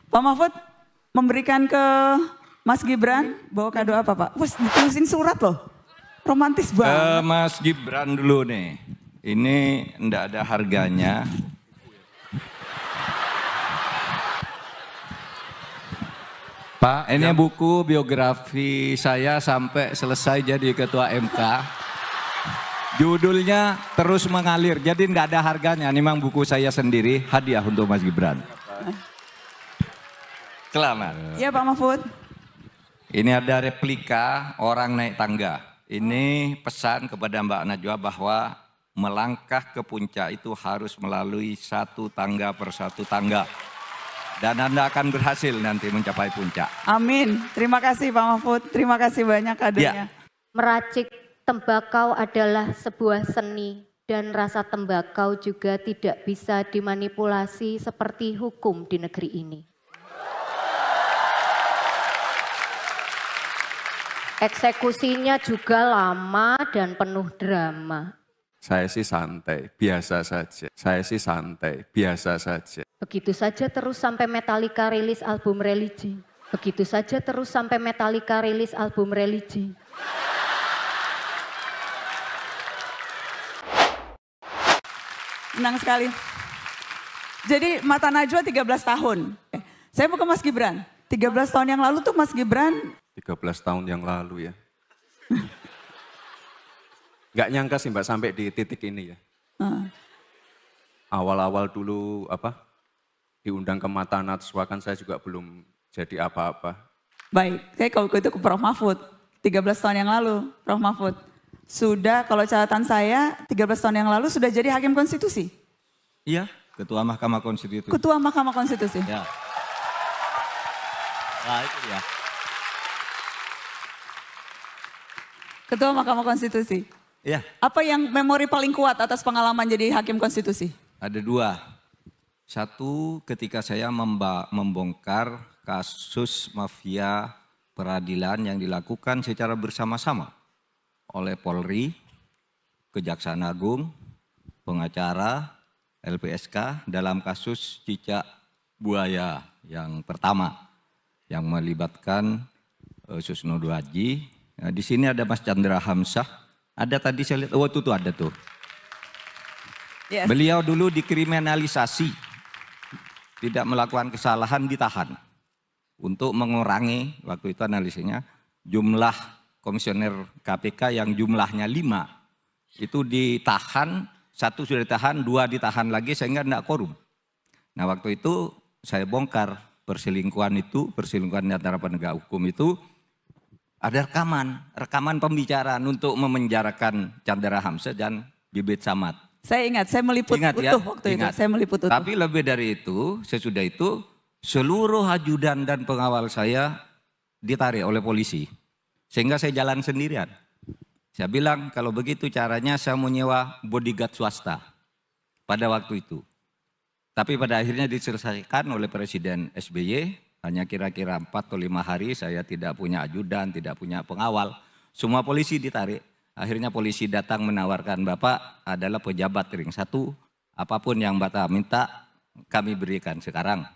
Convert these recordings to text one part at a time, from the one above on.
Pak Mahfud memberikan ke Mas Gibran, bawa kado apa Pak? Wah, ditulisin surat loh, romantis banget. Mas Gibran dulu nih, ini enggak ada harganya. Pak, ini buku biografi saya sampai selesai jadi ketua MK. Judulnya Terus Mengalir, jadi nggak ada harganya. Ini memang buku saya sendiri, hadiah untuk Mas Gibran. Selamat. Iya Pak Mahfud. Ini ada replika orang naik tangga. Ini pesan kepada Mbak Najwa bahwa melangkah ke puncak itu harus melalui satu tangga per satu tangga. Dan Anda akan berhasil nanti mencapai puncak. Amin. Terima kasih Pak Mahfud. Terima kasih banyak kadonya. Ya. Meracik tembakau adalah sebuah seni dan rasa tembakau juga tidak bisa dimanipulasi seperti hukum di negeri ini. Eksekusinya juga lama dan penuh drama. Saya sih santai, biasa saja. Saya sih santai, biasa saja. Begitu saja terus sampai Metallica rilis album Religi. Begitu saja terus sampai Metallica rilis album Religi. Senang sekali. Jadi Mata Najwa 13 tahun. Saya mau ke Mas Gibran. 13 tahun yang lalu tuh Mas Gibran. 13 tahun yang lalu ya. Nggak nyangka sih Mbak sampai di titik ini ya. Awal-awal dulu diundang ke Mata Najwa kan saya juga belum jadi apa-apa. Baik, saya kalau itu ke Prof Mahfud. 13 tahun yang lalu Prof Mahfud. Sudah kalau catatan saya 13 tahun yang lalu sudah jadi Hakim Konstitusi. Iya, Ketua Mahkamah Konstitusi. Ketua Mahkamah Konstitusi. Ya. Nah itu ya. Ketua Mahkamah Konstitusi. Iya. Apa yang memori paling kuat atas pengalaman jadi Hakim Konstitusi? Ada dua. Satu, ketika saya membongkar kasus mafia peradilan yang dilakukan secara bersama-sama oleh Polri, Kejaksaan Agung, pengacara, LPSK dalam kasus cicak buaya yang pertama yang melibatkan Susno Duaji. Nah, di sini ada Mas Chandra Hamzah. Ada tadi saya lihat, oh itu tuh ada tuh. Yes. Beliau dulu dikriminalisasi, tidak melakukan kesalahan ditahan. Untuk mengurangi, waktu itu analisanya, jumlah komisioner KPK yang jumlahnya 5. Itu ditahan, 1 sudah ditahan, 2 ditahan lagi sehingga tidak korum. Nah waktu itu saya bongkar perselingkuhan di antara penegak hukum itu, ada rekaman pembicaraan untuk memenjarakan Chandra Hamzah dan Bibit Samad. Saya ingat, saya meliput utuh waktu itu. Saya meliput utuh. Tapi lebih dari itu, sesudah itu seluruh ajudan dan pengawal saya ditarik oleh polisi. Sehingga saya jalan sendirian. Saya bilang kalau begitu caranya saya mau nyewa bodyguard swasta pada waktu itu. Tapi pada akhirnya diselesaikan oleh Presiden SBY. Hanya kira-kira 4 atau 5 hari saya tidak punya ajudan, tidak punya pengawal. Semua polisi ditarik. Akhirnya polisi datang menawarkan, Bapak adalah pejabat ring 1. Apapun yang Bapak minta kami berikan sekarang.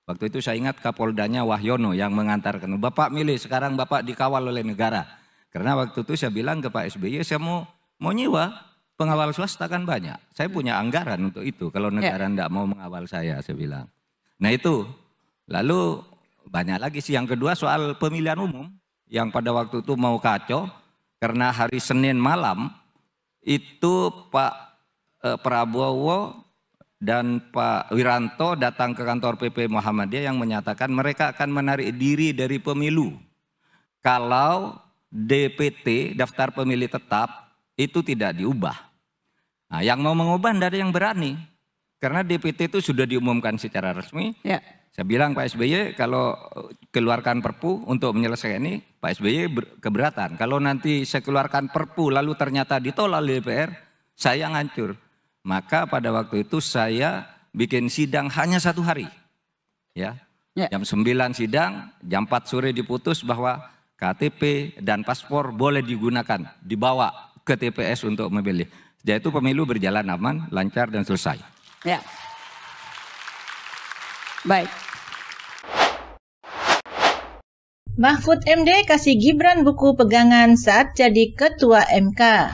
Waktu itu saya ingat Kapoldanya Wahyono yang mengantarkan. Bapak milih sekarang Bapak dikawal oleh negara. Karena waktu itu saya bilang ke Pak SBY saya mau nyewa pengawal swasta kan banyak. Saya punya anggaran untuk itu kalau negara tidak mau mengawal saya bilang. Nah itu. Lalu banyak lagi sih yang kedua soal pemilihan umum yang pada waktu itu mau kacau karena hari Senin malam itu Pak Prabowo dan Pak Wiranto datang ke kantor PP Muhammadiyah yang menyatakan mereka akan menarik diri dari pemilu kalau DPT daftar pemilih tetap itu tidak diubah. Nah, yang mau mengubah tidak ada yang berani karena DPT itu sudah diumumkan secara resmi. Ya. Saya bilang Pak SBY kalau keluarkan perpu untuk menyelesaikan ini, Pak SBY keberatan. Kalau nanti saya keluarkan perpu lalu ternyata ditolak oleh DPR, saya ngancur. Maka pada waktu itu saya bikin sidang hanya 1 hari. Ya. Jam 9 sidang, jam 4 sore diputus bahwa KTP dan paspor boleh digunakan, dibawa ke TPS untuk memilih. Jadi itu pemilu berjalan aman, lancar dan selesai. Ya. Baik. Mahfud MD kasih Gibran buku pegangan saat jadi Ketua MK.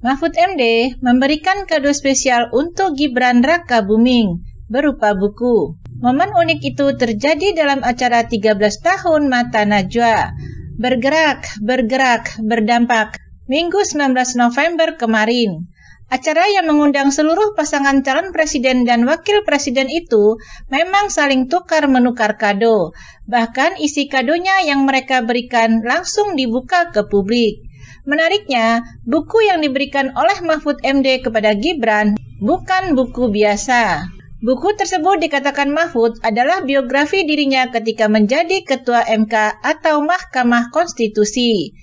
Mahfud MD memberikan kado spesial untuk Gibran Raka Buming berupa buku. Momen unik itu terjadi dalam acara 13 tahun Mata Najwa. Bergerak, bergerak, berdampak. Minggu 19 November kemarin. Acara yang mengundang seluruh pasangan calon presiden dan wakil presiden itu memang saling tukar-menukar kado. Bahkan isi kadonya yang mereka berikan langsung dibuka ke publik. Menariknya, buku yang diberikan oleh Mahfud MD kepada Gibran bukan buku biasa. Buku tersebut dikatakan Mahfud adalah biografi dirinya ketika menjadi Ketua MK atau Mahkamah Konstitusi.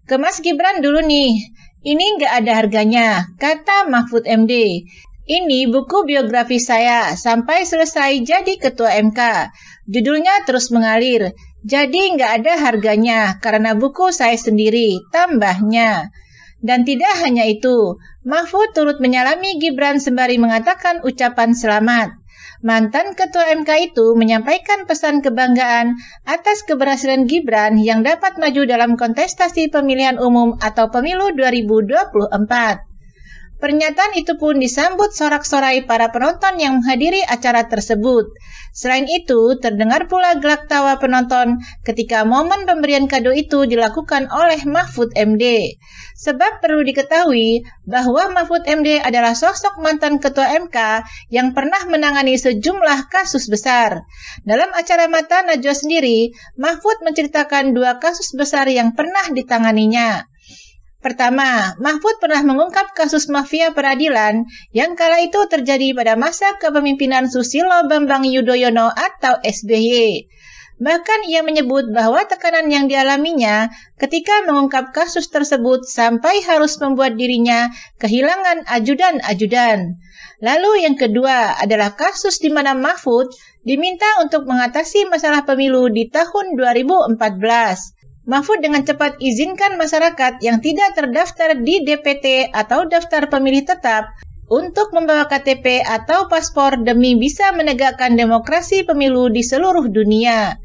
Ke Mas Gibran dulu nih. Ini nggak ada harganya, kata Mahfud MD. Ini buku biografi saya sampai selesai jadi Ketua MK. Judulnya terus mengalir, jadi nggak ada harganya karena buku saya sendiri, tambahnya. Dan tidak hanya itu, Mahfud turut menyalami Gibran sembari mengatakan ucapan selamat. Mantan Ketua MK itu menyampaikan pesan kebanggaan atas keberhasilan Gibran yang dapat maju dalam kontestasi pemilihan umum atau pemilu 2024. Pernyataan itu pun disambut sorak-sorai para penonton yang menghadiri acara tersebut. Selain itu, terdengar pula gelak tawa penonton ketika momen pemberian kado itu dilakukan oleh Mahfud MD. Sebab perlu diketahui bahwa Mahfud MD adalah sosok mantan Ketua MK yang pernah menangani sejumlah kasus besar. Dalam acara Mata Najwa sendiri, Mahfud menceritakan 2 kasus besar yang pernah ditanganinya. Pertama, Mahfud pernah mengungkap kasus mafia peradilan yang kala itu terjadi pada masa kepemimpinan Susilo Bambang Yudhoyono atau SBY. Bahkan ia menyebut bahwa tekanan yang dialaminya ketika mengungkap kasus tersebut sampai harus membuat dirinya kehilangan ajudan-ajudan. Lalu yang kedua adalah kasus di mana Mahfud diminta untuk mengatasi masalah pemilu di tahun 2014. Mahfud dengan cepat izinkan masyarakat yang tidak terdaftar di DPT atau daftar pemilih tetap untuk membawa KTP atau paspor demi bisa menegakkan demokrasi pemilu di seluruh dunia.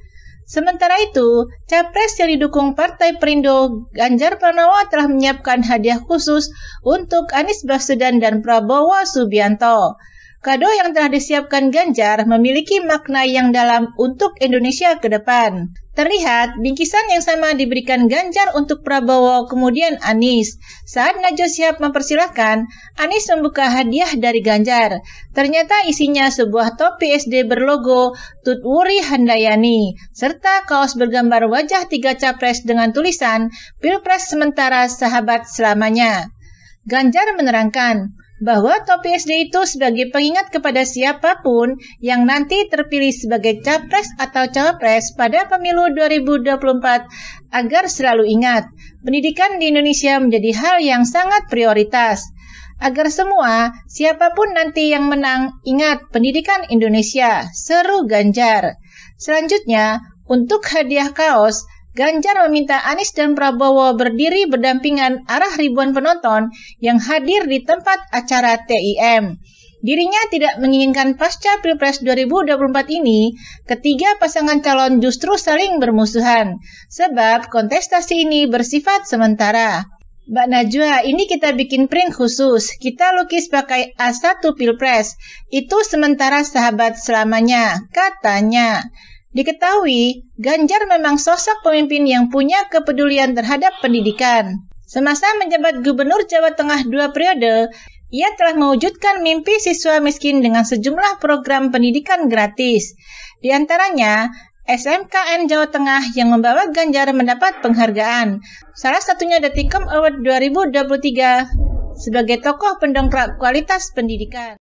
Sementara itu, Capres yang didukung Partai Perindo, Ganjar Pranowo telah menyiapkan hadiah khusus untuk Anies Baswedan dan Prabowo Subianto. Kado yang telah disiapkan Ganjar memiliki makna yang dalam untuk Indonesia ke depan. Terlihat bingkisan yang sama diberikan Ganjar untuk Prabowo kemudian Anies. Saat Najwa Shihab mempersilahkan, Anies membuka hadiah dari Ganjar. Ternyata isinya sebuah topi SD berlogo Tutwuri Handayani, serta kaos bergambar wajah 3 capres dengan tulisan Pilpres Sementara Sahabat Selamanya. Ganjar menerangkan bahwa topi SD itu sebagai pengingat kepada siapapun yang nanti terpilih sebagai capres atau cawapres pada pemilu 2024 agar selalu ingat, pendidikan di Indonesia menjadi hal yang sangat prioritas. Agar semua, siapapun nanti yang menang, ingat pendidikan Indonesia, seru Ganjar. Selanjutnya, untuk hadiah kaos, Ganjar meminta Anies dan Prabowo berdiri berdampingan arah ribuan penonton yang hadir di tempat acara TIM. Dirinya tidak menginginkan pasca Pilpres 2024 ini, ketiga pasangan calon justru saling bermusuhan, sebab kontestasi ini bersifat sementara. Mbak Najwa, ini kita bikin print khusus, kita lukis pakai A1 Pilpres, itu sementara sahabat selamanya, katanya. Diketahui, Ganjar memang sosok pemimpin yang punya kepedulian terhadap pendidikan. Semasa menjabat Gubernur Jawa Tengah 2 periode, ia telah mewujudkan mimpi siswa miskin dengan sejumlah program pendidikan gratis. Di antaranya, SMKN Jawa Tengah yang membawa Ganjar mendapat penghargaan. Salah satunya Detikom Award 2023 sebagai tokoh pendongkrak kualitas pendidikan.